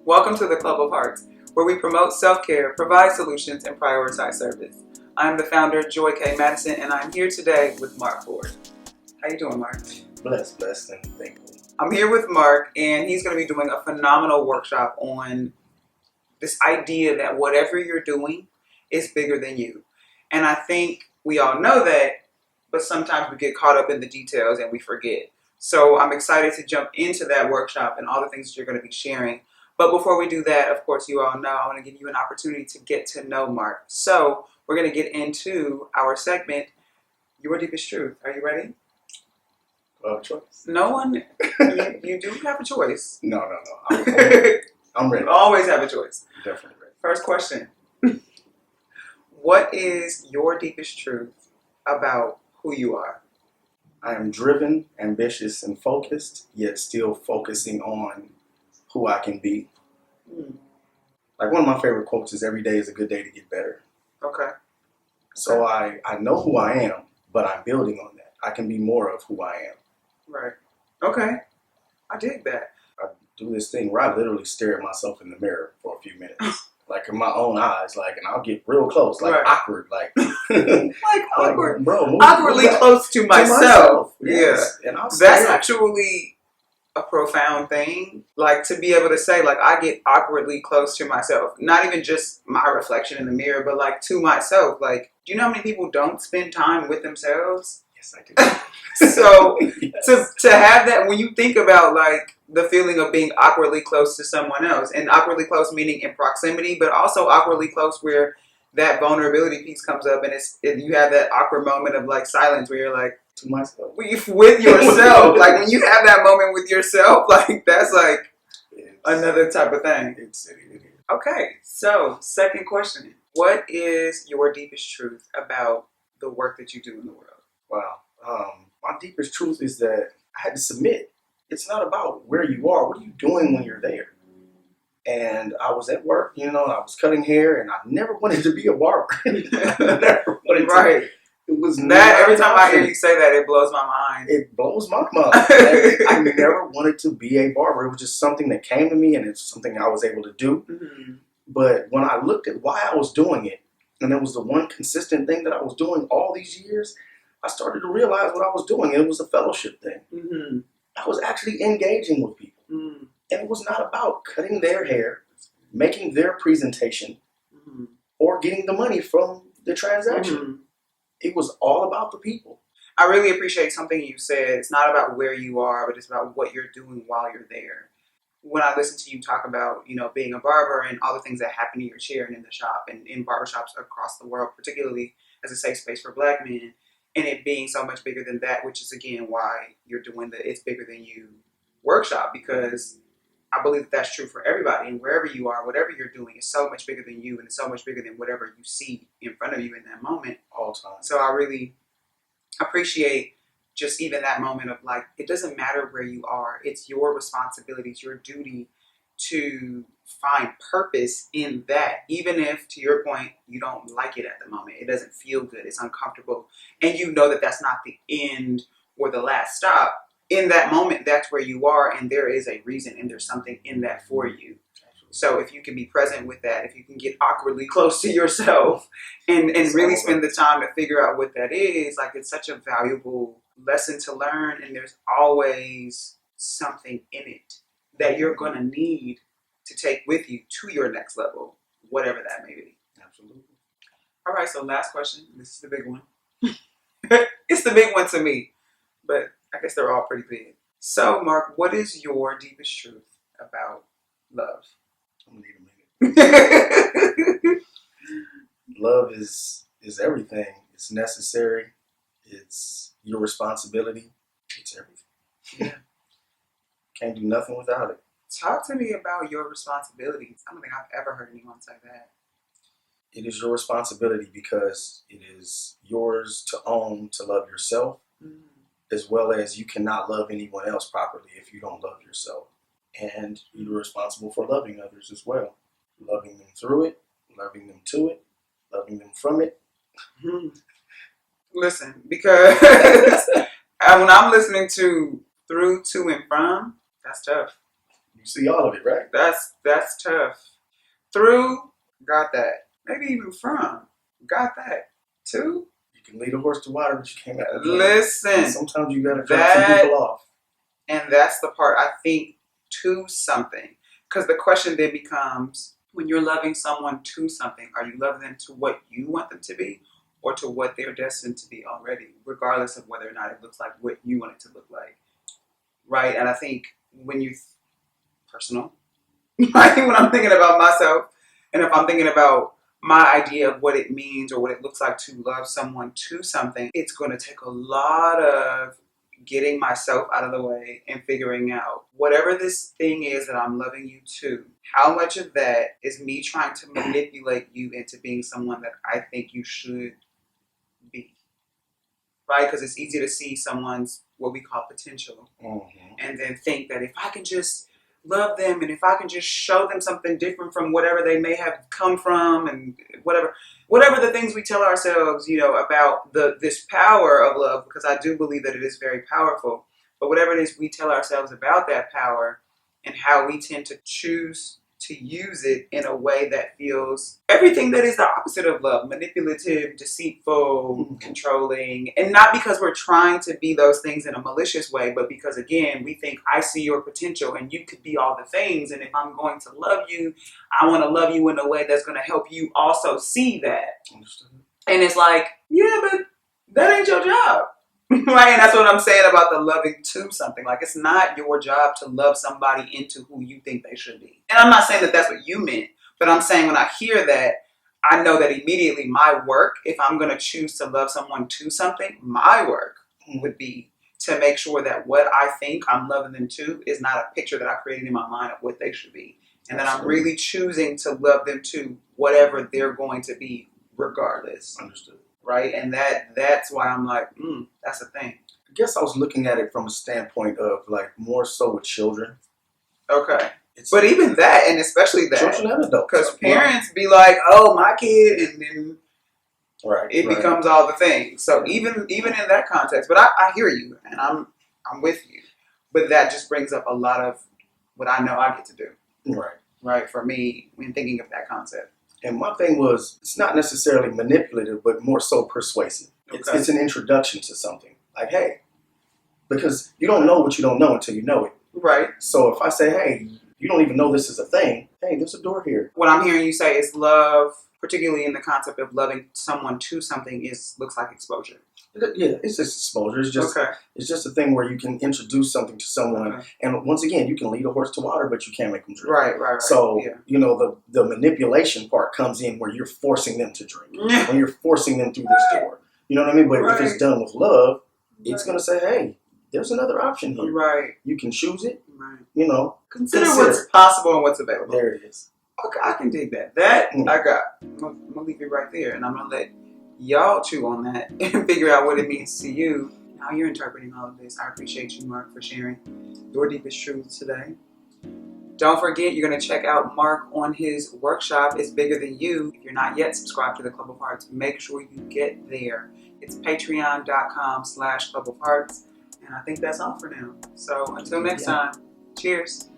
Welcome to the Club of Hearts, where we promote self-care, provide solutions, and prioritize service. I'm the founder, Joy K. Madison, and I'm here today with Mark Ford. How you doing, Mark? Blessed, and thankful. I'm here with Mark, and he's going to be doing a phenomenal workshop on this idea that whatever you're doing is bigger than you. And I think we all know that, but sometimes we get caught up in the details and we forget. So I'm excited to jump into that workshop and all the things that you're going to be sharing. But before we do that, of course, you all know I want to give you an opportunity to get to know Mark. So we're going to get into our segment, Your Deepest Truth. Are you ready? Choice. No one, you do have a choice. No. I'm ready. You always have a choice. Definitely ready. First question. What is your deepest truth about who you are? I am driven, ambitious, and focused, yet still focusing on who I can be. Like one of my favorite quotes is, every day is a good day to get better. Okay. So I know who I am, but I'm building on that. I can be more of who I am. Right. Okay. I dig that. I do this thing where I literally stare at myself in the mirror for a few minutes. Like in my own eyes, like, and I'll get real close, like awkward, like awkward, bro, awkwardly close to myself. Yes. Yeah, and that's actually a profound thing. Like to be able to say, like, I get awkwardly close to myself. Not even just my reflection in the mirror, but like to myself. Like, do you know how many people don't spend time with themselves? Yes, I do. So yes. to have that, when you think about like the feeling of being awkwardly close to someone else, and awkwardly close meaning in proximity, but also awkwardly close where that vulnerability piece comes up, and you have that awkward moment of like silence where you're like to myself with yourself. Like when you have that moment with yourself, like that's like another type of thing. Okay, so second question: what is your deepest truth about the work that you do in the world? Wow. My deepest truth is that I had to submit. It's not about where you are. What are you doing when you're there? And I was at work, I was cutting hair, and I never wanted to be a barber. Never wanted to. Right. It was that every time I hear you say that, it blows my mind. It blows my mind. I never wanted to be a barber. It was just something that came to me, and it's something I was able to do. Mm-hmm. But when I looked at why I was doing it, and it was the one consistent thing that I was doing all these years, I started to realize what I was doing. It was a fellowship thing. Mm-hmm. I was actually engaging with people. Mm-hmm. And it was not about cutting their hair, making their presentation, mm-hmm. or getting the money from the transaction. Mm-hmm. It was all about the people. I really appreciate something you said. It's not about where you are, but it's about what you're doing while you're there. When I listen to you talk about, being a barber and all the things that happen in your chair and in the shop and in barbershops across the world, particularly as a safe space for Black men, and it being so much bigger than that, which is, again, why you're doing the It's Bigger Than You workshop, because I believe that's true for everybody. And wherever you are, whatever you're doing is so much bigger than you, and it's so much bigger than whatever you see in front of you in that moment. All time. So I really appreciate just even that moment of like, it doesn't matter where you are. It's your responsibility, it's your duty to find purpose in that, even if, to your point, you don't like it at the moment. It doesn't feel good. It's uncomfortable. And you know that that's not the end or the last stop. In that moment, that's where you are, and there is a reason, and there's something in that for you. So if you can be present with that, if you can get awkwardly close to yourself and really spend the time to figure out what that is, like, it's such a valuable lesson to learn, and there's always something in it that you're going to need to take with you to your next level, whatever that may be. Absolutely. All right, so last question. This is the big one. It's the big one to me, but I guess they're all pretty big. So, Mark, what is your deepest truth about love? I'm going to need a minute. Love is everything. It's necessary. It's your responsibility. It's everything. Yeah. Can't do nothing without it. Talk to me about your responsibilities. I don't think I've ever heard anyone say that. It is your responsibility because it is yours to own, to love yourself, as well as you cannot love anyone else properly if you don't love yourself. And you're responsible for loving others as well. Loving them through it, loving them to it, loving them from it. Listen, because when I'm listening to through, to, and from, that's tough. see all of it, right? That's tough. Through, got that. Maybe even from, got that. To, You can lead a horse to water, but you can't make them drink. listen. Sometimes you gotta drop some people off. And that's the part, I think, to something. Because the question then becomes, when you're loving someone to something, are you loving them to what you want them to be or to what they're destined to be already, regardless of whether or not it looks like what you want it to look like, right? And I think when you, personal, right? When I'm thinking about myself and if I'm thinking about my idea of what it means or what it looks like to love someone to something, it's going to take a lot of getting myself out of the way and figuring out whatever this thing is that I'm loving you to, how much of that is me trying to manipulate you into being someone that I think you should be, right? Because it's easy to see someone's what we call potential and then think that if I can just love them and if I can just show them something different from whatever they may have come from and whatever the things we tell ourselves, you know, about this power of love, because I do believe that it is very powerful, but whatever it is we tell ourselves about that power and how we tend to choose to use it in a way that feels everything that is the opposite of love, manipulative, deceitful, controlling, and not because we're trying to be those things in a malicious way, but because, again, we think I see your potential and you could be all the things, and if I'm going to love you, I want to love you in a way that's going to help you also see that. Understood. And it's like, yeah, but that ain't your job. Right, and that's what I'm saying about the loving to something. Like, it's not your job to love somebody into who you think they should be. And I'm not saying that that's what you meant, but I'm saying when I hear that, I know that immediately my work, if I'm going to choose to love someone to something, my work would be to make sure that what I think I'm loving them to is not a picture that I created in my mind of what they should be. And that I'm really choosing to love them to whatever they're going to be regardless. Understood. Right, and that's why I'm like, that's a thing. I guess I was looking at it from a standpoint of like more so with children. Okay, but even that, and especially that, children and adults, because parents be like, "Oh, my kid," and then it becomes all the things. So even in that context, but I hear you, and I'm with you, but that just brings up a lot of what I know I get to do. Right, for me when thinking of that concept. And my thing was, it's not necessarily manipulative, but more so persuasive. Okay. It's an introduction to something. Like, hey, because you don't know what you don't know until you know it. Right. So if I say, hey, you don't even know this is a thing, hey, there's a door here. What I'm hearing you say is love, particularly in the concept of loving someone to something, looks like exposure. Yeah, it's just exposure. It's just a thing where you can introduce something to someone, and once again, you can lead a horse to water, but you can't make them drink. Right. So you know the manipulation part comes in where you're forcing them to drink, when you're forcing them through this door. You know what I mean? But if it's done with love, it's gonna say, hey, there's another option here. Right. You can choose it. Right. You know, consider what's possible and what's available. There it is. Okay, I can dig that. I got. I'm gonna leave it right there, and I'm gonna let y'all chew on that and figure out what it means to you. How you're interpreting all of this. I appreciate you, Mark, for sharing your deepest truths today. Don't forget, you're going to check out Mark on his workshop, It's Bigger Than You. If you're not yet subscribed to the Club of Hearts, make sure you get there. It's patreon.com/Club of Hearts. And I think that's all for now. So until next time, cheers.